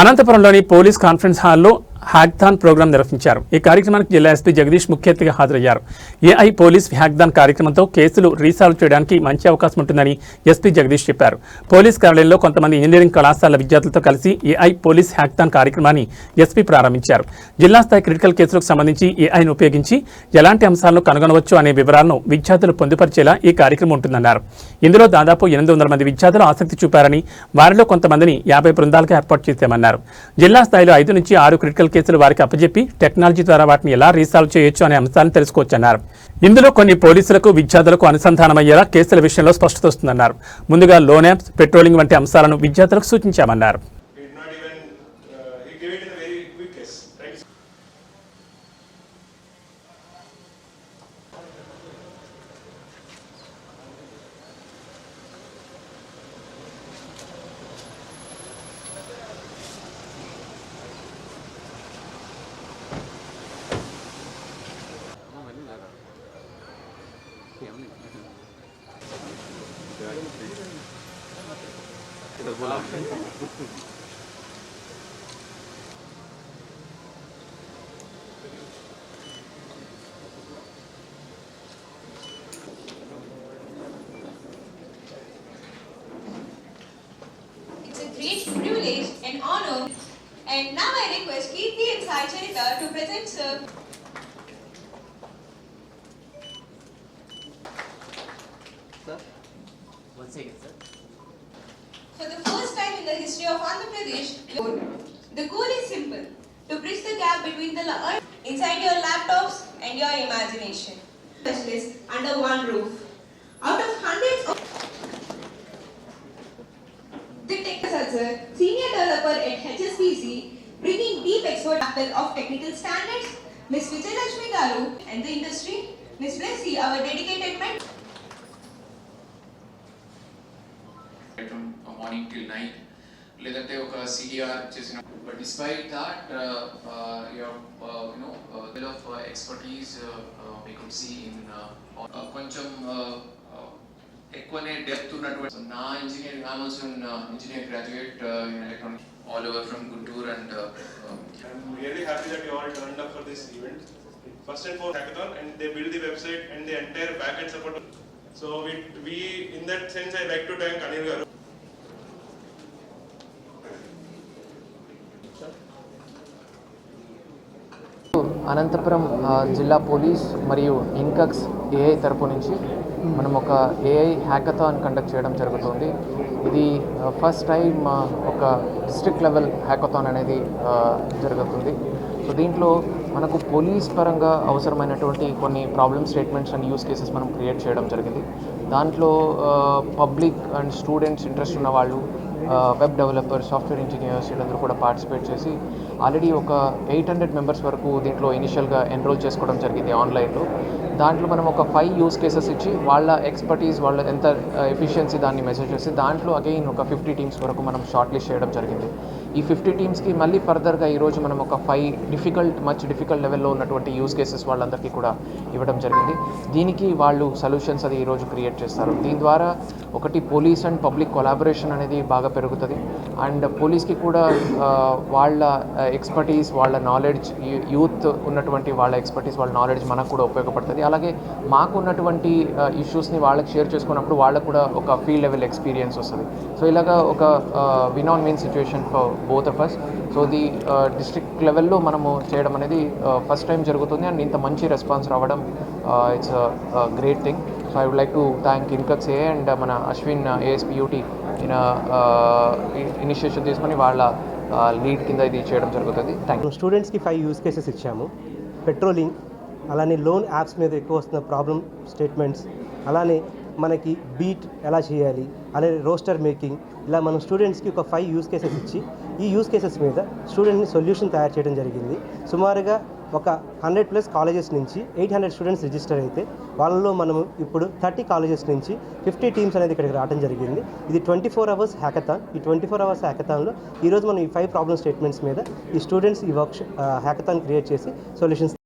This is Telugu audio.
అనంతపురంలోని పోలీస్ కాన్ఫరెన్స్ హాల్లో హ్యాక్థాన్ ప్రోగ్రాం నిర్వహించారు. ఈ కార్యక్రమానికి జిల్లా ఎస్పీ జగదీష్ ముఖ్య అతిథిగా హాజరయ్యారు. ఏఐ పోలీస్ హ్యాక్థాన్ కార్యక్రమంతో కేసులు రీసాల్వ్ చేయడానికి మంచి అవకాశం ఉంటుందని ఎస్పీ జగదీష్ చెప్పారు. పోలీస్ కార్యాలయంలో కొంతమంది ఇంజనీరింగ్ కళాశాల విద్యార్థులతో కలిసి ఏఐ పోలీస్ హ్యాక్థాన్ కార్యక్రమాన్ని ఎస్పీ ప్రారంభించారు. జిల్లా స్థాయి క్రిటికల్ కేసులకు సంబంధించి ఏఐను ఉపయోగించి ఎలాంటి అంశాలను కనుగొనవచ్చు అనే వివరాలను విద్యార్థులు పొందుపరిచేలా ఈ కార్యక్రమం ఉంటుందన్నారు. ఇందులో దాదాపు 800 మంది విద్యార్థులు ఆసక్తి చూపారని, వారిలో కొంతమందిని 50 బృందాలుగా ఏర్పాటు చేశామన్నారు. జిల్లా స్థాయిలో 5 నుంచి 6 క్రిటికల్ కేసులు వారికి అప్పచెప్పి టెక్నాలజీ ద్వారా వాటిని ఎలా రీసాల్వ్ చేయొచ్చు అనే అంశాలను తెలుసుకోవచ్చన్నారు. ఇందులో కొన్ని పోలీసులకు, విద్యార్థులకు అనుసంధానమయ్యేలా కేసుల విషయంలో స్పష్టత వస్తుందన్నారు. ముందుగా లోన్ యాప్స్, పెట్రోలింగ్ వంటి అంశాలను విద్యార్థులకు సూచించామన్నారు. Great privilege and honor, and now I request Kirti and Sai Charita to present sir. Sir, 1 second, sir. For the first time in the history of Andhra Pradesh, the goal is simple: to bridge the gap between the learned inside your laptops and your imagination. Specialists under one roof. Out of hundreds of the senior developer at HSBC, bringing deep expertise of technical standards, Ms. Vijayalakshmi Garu, and the industry, Ms. Blessy, our dedicated mentor. From morning till night, లేదంటే ఒక CDR చేసిన, but despite that your level of expertise we could see in కొంచెం ఎక్కువనే డెప్త్ ఉన్నటువంటి నా engineering, I'm also engineering graduate in electronics all over from Guntur, and I'm really happy that you all turned up for this event. First and foremost hackathon, and they build the website and the entire backend support. So we in that sense I like to thank Anil garu. Anantapuram జిల్లా పోలీస్ మరియు ఇన్కక్స్ ఏఐ తరపు నుంచి మనం ఒక ఏఐ హ్యాకథాన్ కండక్ట్ చేయడం జరుగుతుంది. ఇది ఫస్ట్ టైం ఒక డిస్ట్రిక్ట్ లెవెల్ హ్యాకథాన్ అనేది జరుగుతుంది. సో దీంట్లో మనకు పోలీస్ పరంగా అవసరమైనటువంటి కొన్ని problem statements and use cases మనం క్రియేట్ చేయడం జరిగింది. దాంట్లో పబ్లిక్ అండ్ స్టూడెంట్స్ ఇంట్రెస్ట్ ఉన్న వాళ్ళు, వెబ్ డెవలపర్, సాఫ్ట్వేర్ ఇంజనీర్స్ వీళ్ళందరూ కూడా పార్టిసిపేట్ చేసి ఆల్రెడీ ఒక 800 మెంబర్స్ వరకు దీంట్లో ఇనిషియల్గా ఎన్రోల్ చేసుకోవడం జరిగింది ఆన్లైన్లో. దాంట్లో మనం ఒక 5 యూస్ కేసెస్ ఇచ్చి వాళ్ళ ఎక్స్పర్టీస్, వాళ్ళ ఎంత ఎఫిషియన్సీ దాన్ని మెజర్ చేసి దాంట్లో అగైన్ ఒక 50 టీమ్స్ వరకు మనం షార్ట్ లిస్ట్ చేయడం జరిగింది. ఈ 50 టీమ్స్కి మళ్ళీ ఫర్దర్గా ఈరోజు మనం ఒక 5 మచ్ డిఫికల్ట్ లెవెల్లో ఉన్నటువంటి యూస్ కేసెస్ వాళ్ళందరికీ కూడా ఇవ్వడం జరిగింది. దీనికి వాళ్ళు సొల్యూషన్స్ అది ఈరోజు క్రియేట్ చేస్తారు. దీని ద్వారా ఒకటి పోలీస్ అండ్ పబ్లిక్ కొలాబరేషన్ అనేది బాగా పెరుగుతుంది. అండ్ పోలీస్కి కూడా వాళ్ళ ఎక్స్పర్టీస్, వాళ్ళ నాలెడ్జ్, యూత్ ఉన్నటువంటి వాళ్ళ ఎక్స్పర్టీస్, వాళ్ళ నాలెడ్జ్ మనకు కూడా ఉపయోగపడుతుంది. అలాగే మాకు ఉన్నటువంటి ఇష్యూస్ని వాళ్ళకి షేర్ చేసుకున్నప్పుడు వాళ్ళకు కూడా ఒక ఫీల్డ్ లెవెల్ ఎక్స్పీరియన్స్ వస్తుంది. సో ఇలాగా ఒక win on win situation for both of us. So the district లెవెల్లో మనము చేయడం అనేది ఫస్ట్ టైం జరుగుతుంది. అండ్ ఇంత మంచి రెస్పాన్స్ రావడం it's great thing. So I would like to thank ఇన్కక్స్ ఏ అండ్ మన అశ్విన్ ASPUT ఇనిషియేషన్ తీసుకొని వాళ్ళ లీడ్ కింద ఇది చేయడం జరుగుతుంది. Thank you. స్టూడెంట్స్కి 5 యూస్ కేసెస్ ఇచ్చాము. పెట్రోలింగ్, అలానే లోన్ యాప్స్ మీద ఎక్కువ వస్తున్న ప్రాబ్లమ్ స్టేట్మెంట్స్, అలానే మనకి బీట్ ఎలా చేయాలి, అలానే రోస్టర్ మేకింగ్, ఇలా మనం స్టూడెంట్స్కి ఒక 5 యూస్ కేసెస్ ఇచ్చి ఈ యూస్ కేసెస్ మీద స్టూడెంట్ని సొల్యూషన్ తయారు చేయడం జరిగింది. సుమారుగా ఒక 100+ కాలేజెస్ నుంచి 800 స్టూడెంట్స్ రిజిస్టర్ అయితే వాళ్ళలో మనము ఇప్పుడు 30 కాలేజెస్ నుంచి 50 టీమ్స్ అనేది ఇక్కడికి రావడం జరిగింది. ఇది 24 అవర్స్ హ్యాకథాన్. ఈ 24 అవర్స్ హ్యాకథాన్లో ఈరోజు మనం ఈ 5 ప్రాబ్లమ్ స్టేట్మెంట్స్ మీద ఈ స్టూడెంట్స్ ఈ వర్క్ హ్యాకథాన్ క్రియేట్ చేసి సొల్యూషన్స్